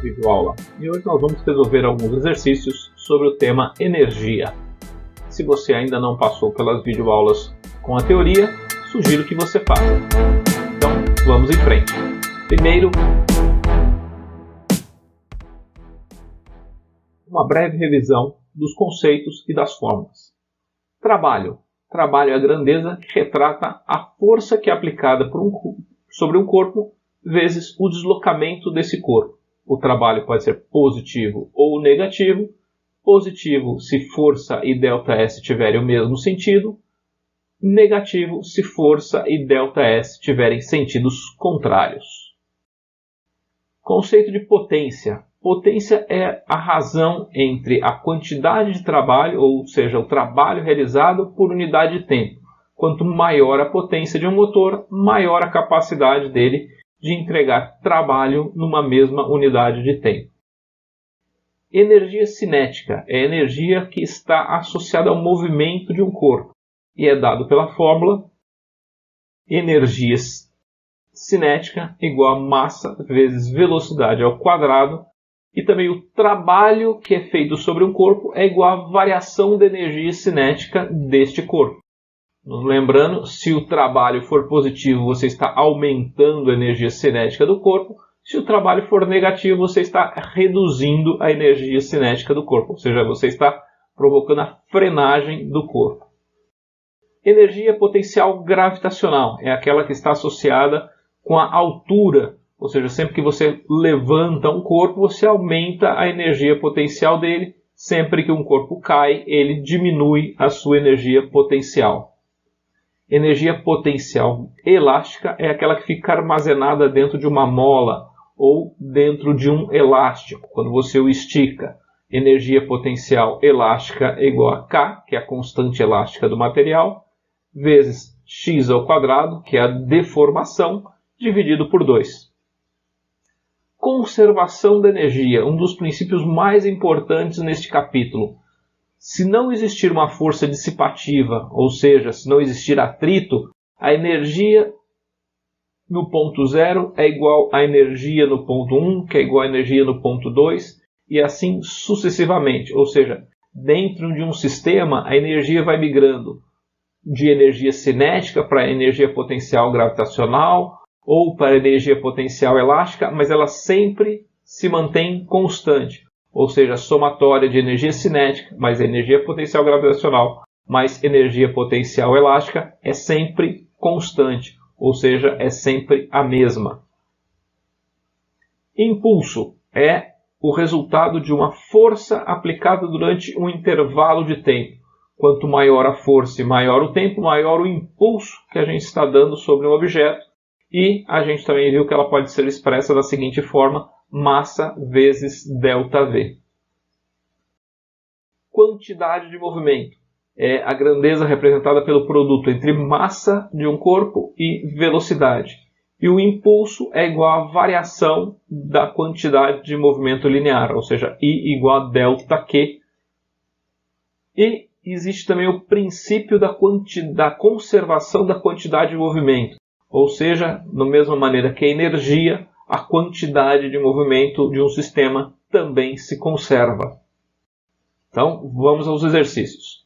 videoaula e hoje nós vamos resolver alguns exercícios sobre o tema energia. Se você ainda não passou pelas videoaulas com a teoria, sugiro que você faça. Então, vamos em frente. Primeiro, uma breve revisão dos conceitos e das fórmulas. Trabalho. Trabalho é a grandeza que retrata a força que é aplicada sobre um corpo vezes o deslocamento desse corpo. O trabalho pode ser positivo ou negativo. Positivo se força e ΔS tiverem o mesmo sentido. Negativo se força e ΔS tiverem sentidos contrários. Conceito de potência. Potência é a razão entre a quantidade de trabalho, ou seja, o trabalho realizado por unidade de tempo. Quanto maior a potência de um motor, maior a capacidade dele de entregar trabalho numa mesma unidade de tempo. Energia cinética é a energia que está associada ao movimento de um corpo e é dado pela fórmula energia cinética igual a massa vezes velocidade ao quadrado, e também o trabalho que é feito sobre um corpo é igual à variação da energia cinética deste corpo. Lembrando, se o trabalho for positivo, você está aumentando a energia cinética do corpo. Se o trabalho for negativo, você está reduzindo a energia cinética do corpo. Ou seja, você está provocando a frenagem do corpo. Energia potencial gravitacional é aquela que está associada com a altura. Ou seja, sempre que você levanta um corpo, você aumenta a energia potencial dele. Sempre que um corpo cai, ele diminui a sua energia potencial. Energia potencial elástica é aquela que fica armazenada dentro de uma mola ou dentro de um elástico, quando você o estica. Energia potencial elástica é igual a K, que é a constante elástica do material, vezes x ao quadrado, que é a deformação, dividido por 2. Conservação da energia, um dos princípios mais importantes neste capítulo. Se não existir uma força dissipativa, ou seja, se não existir atrito, a energia no ponto 0 é igual à energia no ponto 1, que é igual à energia no ponto 2, e assim sucessivamente. Ou seja, dentro de um sistema, a energia vai migrando de energia cinética para energia potencial gravitacional, ou para energia potencial elástica, mas ela sempre se mantém constante. Ou seja, a somatória de energia cinética mais energia potencial gravitacional mais energia potencial elástica é sempre constante, ou seja, é sempre a mesma. Impulso é o resultado de uma força aplicada durante um intervalo de tempo. Quanto maior a força e maior o tempo, maior o impulso que a gente está dando sobre um objeto. E a gente também viu que ela pode ser expressa da seguinte forma: massa vezes ΔV. Quantidade de movimento é a grandeza representada pelo produto entre massa de um corpo e velocidade. E o impulso é igual à variação da quantidade de movimento linear, ou seja, I igual a ΔQ. E existe também o princípio da conservação da quantidade de movimento, ou seja, da mesma maneira que a energia, a quantidade de movimento de um sistema também se conserva. Então, vamos aos exercícios.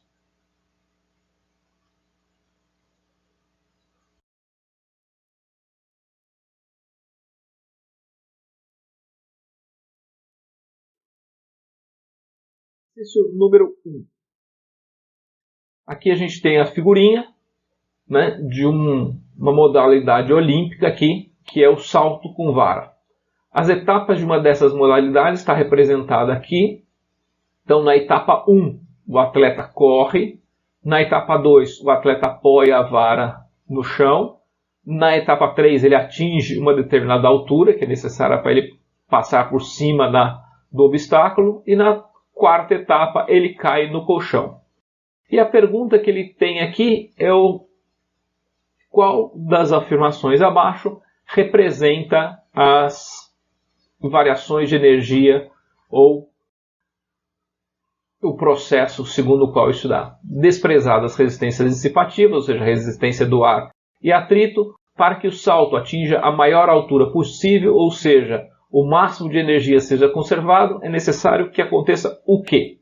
Exercício número 1. Aqui a gente tem a figurinha, né, de uma modalidade olímpica aqui, que é o salto com vara. As etapas de uma dessas modalidades está representada aqui. Então, na etapa 1, o atleta corre. Na etapa 2, o atleta apoia a vara no chão. Na etapa 3, ele atinge uma determinada altura, que é necessária para ele passar por cima do obstáculo. E na quarta etapa, ele cai no colchão. E a pergunta que ele tem aqui é qual das afirmações abaixo representa as variações de energia ou o processo segundo o qual estudar. Desprezadas as resistências dissipativas, ou seja, a resistência do ar e atrito, para que o salto atinja a maior altura possível, ou seja, o máximo de energia seja conservado, é necessário que aconteça o quê?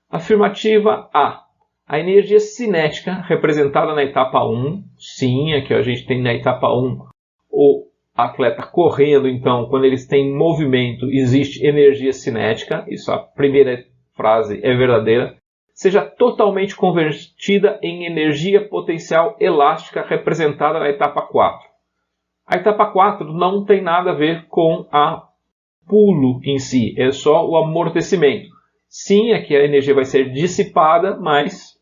Afirmativa A. A energia cinética representada na etapa 1, sim, aqui a gente tem na etapa 1 o atleta correndo, então quando eles têm movimento existe energia cinética, isso a primeira frase é verdadeira, seja totalmente convertida em energia potencial elástica representada na etapa 4. A etapa 4 não tem nada a ver com a pulo em si, é só o amortecimento. Sim, aqui a energia vai ser dissipada, mas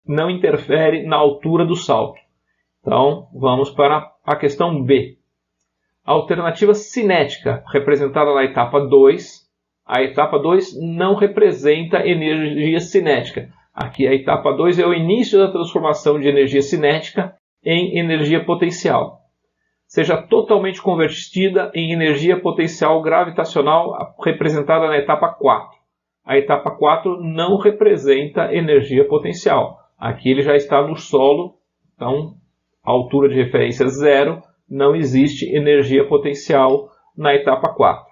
não interfere na altura do salto. Então, vamos para a questão B. A alternativa cinética, representada na etapa 2. A etapa 2 não representa energia cinética. Aqui a etapa 2 é o início da transformação de energia cinética em energia potencial. Seja totalmente convertida em energia potencial gravitacional, representada na etapa 4. A etapa 4 não representa energia potencial. Aqui ele já está no solo, então altura de referência 0, não existe energia potencial na etapa 4.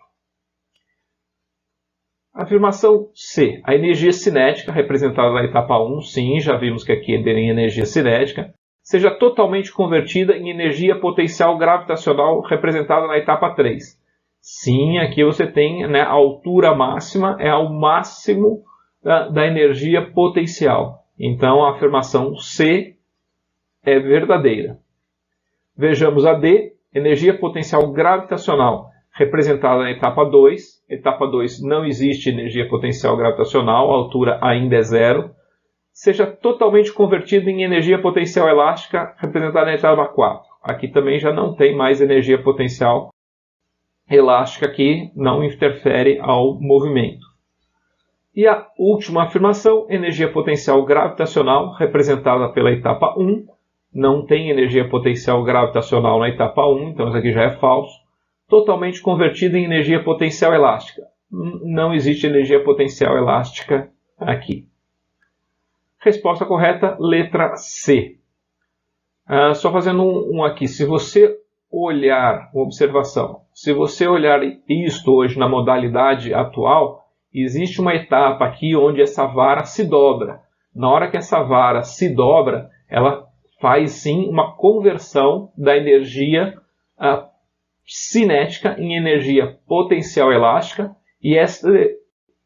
Afirmação C. A energia cinética, representada na etapa 1, sim, já vimos que aqui tem energia cinética, seja totalmente convertida em energia potencial gravitacional, representada na etapa 3. Sim, aqui você tem, né, a altura máxima é ao máximo da energia potencial. Então a afirmação C é verdadeira. Vejamos a D, energia potencial gravitacional, representada na etapa 2. Etapa 2 não existe energia potencial gravitacional, a altura ainda é 0. Seja totalmente convertida em energia potencial elástica, representada na etapa 4. Aqui também já não tem mais energia potencial elástica, que não interfere ao movimento. E a última afirmação, energia potencial gravitacional, representada pela etapa 1. Não tem energia potencial gravitacional na etapa 1, então isso aqui já é falso. Totalmente convertida em energia potencial elástica. Não existe energia potencial elástica aqui. Resposta correta, letra C. Só fazendo um aqui. Se você olhar, uma observação, se você olhar isto hoje na modalidade atual, existe uma etapa aqui onde essa vara se dobra. Na hora que essa vara se dobra, ela faz sim uma conversão da energia cinética em energia potencial elástica, e essa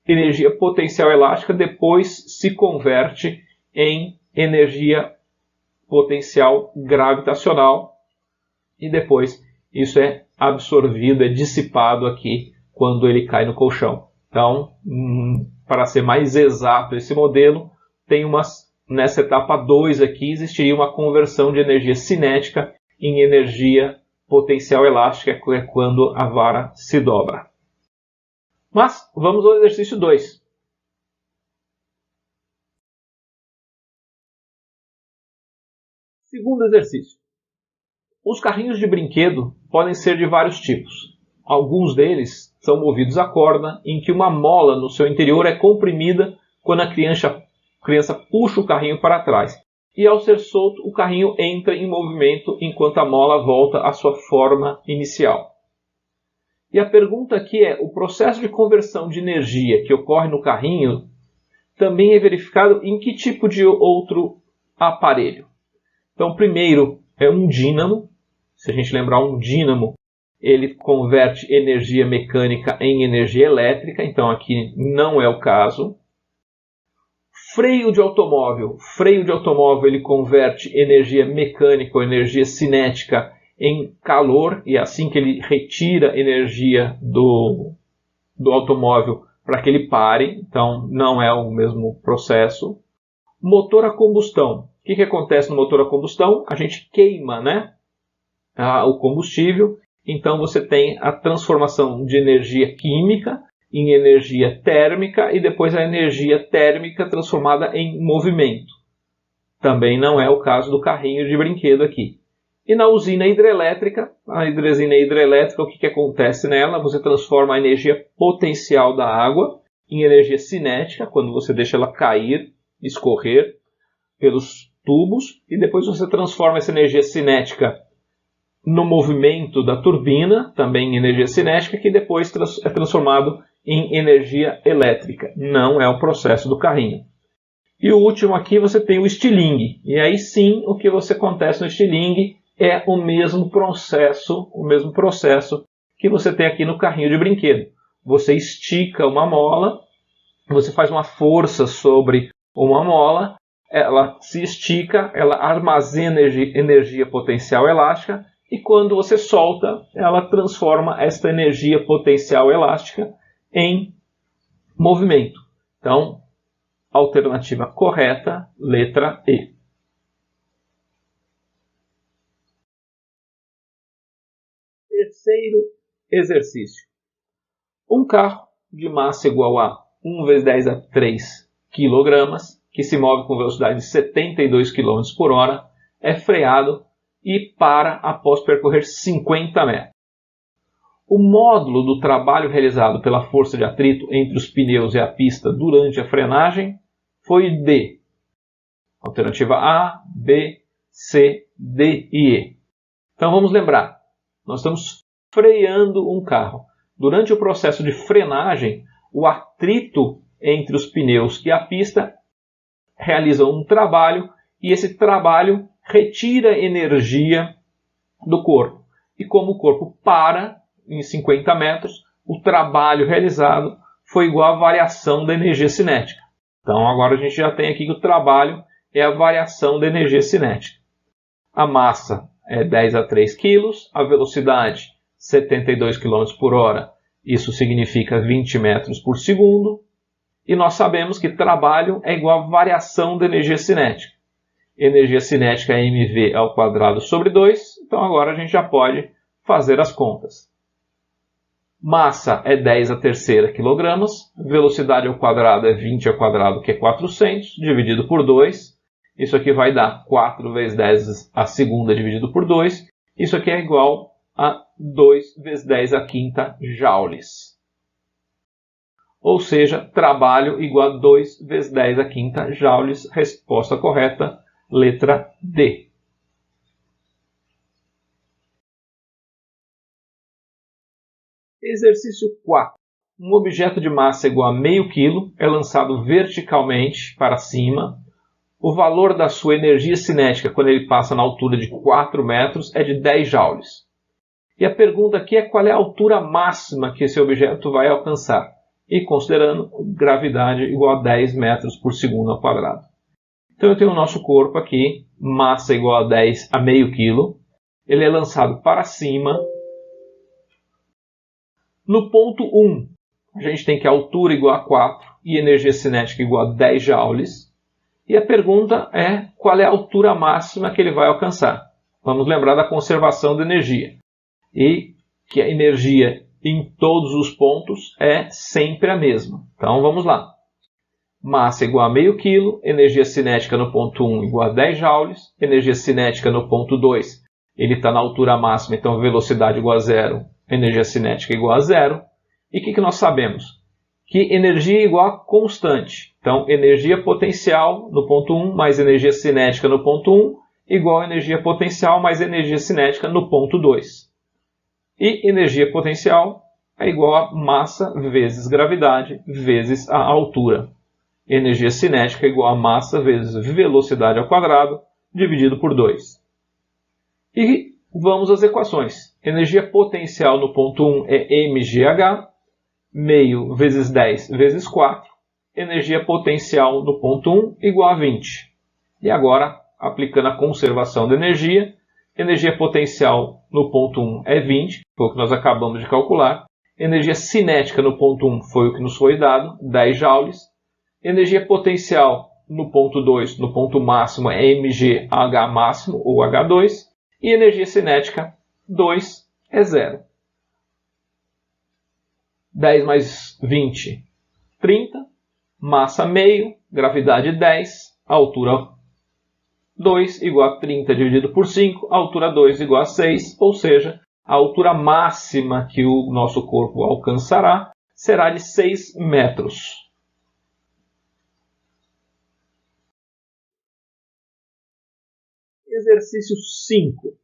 energia potencial elástica depois se converte em energia potencial gravitacional, e depois isso é absorvido, é dissipado aqui quando ele cai no colchão. Então, para ser mais exato esse modelo, tem nessa etapa 2 aqui existiria uma conversão de energia cinética em energia potencial elástica, que é quando a vara se dobra. Mas vamos ao exercício 2. Segundo exercício. Os carrinhos de brinquedo podem ser de vários tipos. Alguns deles são movidos a corda, em que uma mola no seu interior é comprimida quando a criança puxa o carrinho para trás. E ao ser solto, o carrinho entra em movimento enquanto a mola volta à sua forma inicial. E a pergunta aqui é: o processo de conversão de energia que ocorre no carrinho também é verificado em que tipo de outro aparelho? Então, primeiro é um dínamo. Se a gente lembrar, um dínamo, ele converte energia mecânica em energia elétrica, então aqui não é o caso. Freio de automóvel ele converte energia mecânica ou energia cinética em calor, e é assim que ele retira energia do automóvel para que ele pare, então não é o mesmo processo. Motor a combustão. O que acontece no motor a combustão? A gente queima, né, o combustível, então você tem a transformação de energia química em energia térmica e depois a energia térmica transformada em movimento. Também não é o caso do carrinho de brinquedo aqui. E na usina hidrelétrica, o que acontece nela? Você transforma a energia potencial da água em energia cinética, quando você deixa ela cair, escorrer pelos tubos, e depois você transforma essa energia cinética no movimento da turbina, também em energia cinética, que depois é transformado em energia elétrica. Não é o processo do carrinho. E o último aqui você tem o estilingue. E aí sim, o que acontece no estilingue é o mesmo processo que você tem aqui no carrinho de brinquedo. Você estica uma mola, você faz uma força sobre uma mola, ela se estica, ela armazena energia potencial elástica, e quando você solta, ela transforma esta energia potencial elástica em movimento. Então, alternativa correta, letra E. Terceiro exercício. Um carro de massa igual a 1 vezes 10 a 3 kg, que se move com velocidade de 72 km por hora, é freado e para após percorrer 50 metros. O módulo do trabalho realizado pela força de atrito entre os pneus e a pista durante a frenagem foi D. Alternativa A, B, C, D e E. Então vamos lembrar, nós estamos freando um carro. Durante o processo de frenagem, o atrito entre os pneus e a pista realiza um trabalho e esse trabalho retira energia do corpo. E como o corpo para em 50 metros, o trabalho realizado foi igual à variação da energia cinética. Então agora a gente já tem aqui que o trabalho é a variação da energia cinética. A massa é 10 a 3 kg, a velocidade 72 km por hora, isso significa 20 metros por segundo, e nós sabemos que trabalho é igual a variação da energia cinética. Energia cinética é mv ao quadrado sobre 2, então agora a gente já pode fazer as contas. Massa é 10 a terceira kg, velocidade ao quadrado é 20 ao quadrado, que é 400, dividido por 2. Isso aqui vai dar 4 vezes 10 a segunda dividido por 2. Isso aqui é igual a 2 vezes 10 a quinta joules. Ou seja, trabalho igual a 2 vezes 10 a quinta joules. Resposta correta, letra D. Exercício 4. Um objeto de massa igual a meio quilo é lançado verticalmente para cima. O valor da sua energia cinética quando ele passa na altura de 4 metros é de 10 joules. E a pergunta aqui é qual é a altura máxima que esse objeto vai alcançar. E considerando gravidade igual a 10 metros por segundo ao quadrado. Então eu tenho o nosso corpo aqui, massa igual a meio quilo. Ele é lançado para cima. No ponto 1, a gente tem que a altura igual a 4 e energia cinética igual a 10 joules. E a pergunta é qual é a altura máxima que ele vai alcançar. Vamos lembrar da conservação da energia. E que a energia em todos os pontos é sempre a mesma. Então vamos lá. Massa igual a meio quilo, energia cinética no ponto 1 igual a 10 joules, energia cinética no ponto 2, ele está na altura máxima, então velocidade igual a 0, energia cinética igual a 0. E o que nós sabemos? Que energia é igual a constante. Então, energia potencial no ponto 1 mais energia cinética no ponto 1 igual a energia potencial mais energia cinética no ponto 2. E energia potencial é igual a massa vezes gravidade vezes a altura. Energia cinética é igual a massa vezes velocidade ao quadrado dividido por 2. E vamos às equações. Energia potencial no ponto 1 é mgh, meio vezes 10 vezes 4. Energia potencial no ponto 1 igual a 20. E agora, aplicando a conservação da energia potencial no ponto 1 é 20, foi o que nós acabamos de calcular. Energia cinética no ponto 1 foi o que nos foi dado, 10 joules. Energia potencial no ponto 2, no ponto máximo, é mgh máximo, ou H2. E energia cinética, 2 é 0. 10 mais 20, 30. Massa meio, gravidade 10, altura 2 igual a 30 dividido por 5, altura 2 igual a 6, ou seja, a altura máxima que o nosso corpo alcançará será de 6 metros. Exercício 5.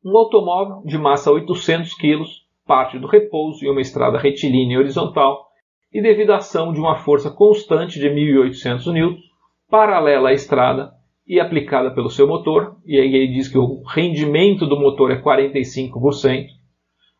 Um automóvel de massa 800 kg parte do repouso em uma estrada retilínea e horizontal e devido à ação de uma força constante de 1.800 N, paralela à estrada e aplicada pelo seu motor, e aí ele diz que o rendimento do motor é 45%,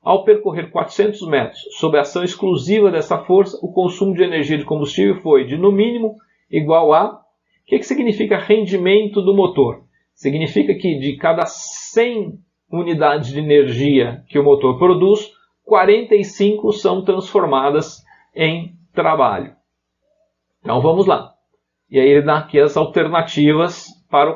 ao percorrer 400 metros sob a ação exclusiva dessa força, o consumo de energia de combustível foi de, no mínimo, igual a... O que significa rendimento do motor? Significa que de cada 100 unidades de energia que o motor produz, 45 são transformadas em trabalho. Então vamos lá. E aí ele dá aqui as alternativas para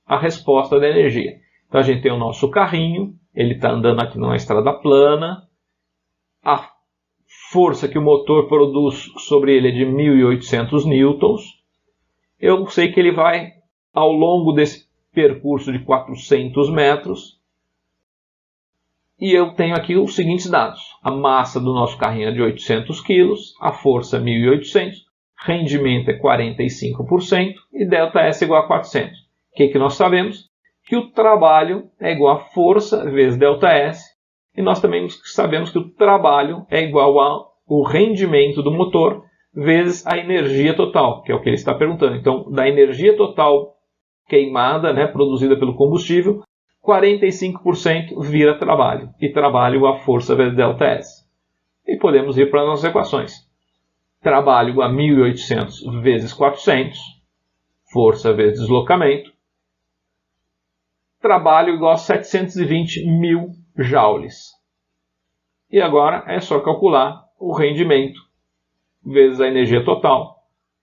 a resposta da energia. Então a gente tem o nosso carrinho, ele está andando aqui numa estrada plana, a força que o motor produz sobre ele é de 1.800 newtons. Eu sei que ele vai, ao longo desse percurso de 400 metros, e eu tenho aqui os seguintes dados. A massa do nosso carrinho é de 800 kg, a força é 1.800, rendimento é 45% e ΔS igual a 400. O que nós sabemos? Que o trabalho é igual a força vezes ΔS, e nós também sabemos que o trabalho é igual ao rendimento do motor vezes a energia total, que é o que ele está perguntando. Então, da energia total queimada, produzida pelo combustível, 45% vira trabalho, e trabalho igual a força vezes ΔS. E podemos ir para as nossas equações. Trabalho igual a 1.800 vezes 400, força vezes deslocamento. Trabalho igual a 720.000 joules. E agora é só calcular o rendimento vezes a energia total.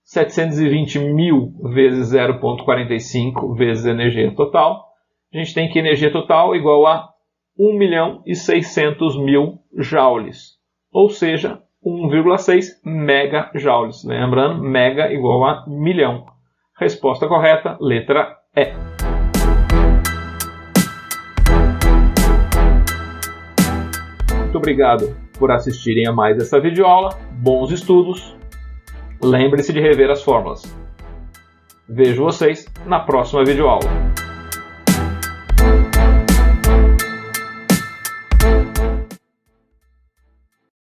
720.000 vezes 0,45 vezes a energia total. A gente tem que energia total igual a 1.600.000 joules, ou seja, 1,6 megajoules. Lembrando, mega igual a milhão. Resposta correta, letra E. Muito obrigado por assistirem a mais essa videoaula. Bons estudos. Lembre-se de rever as fórmulas. Vejo vocês na próxima videoaula.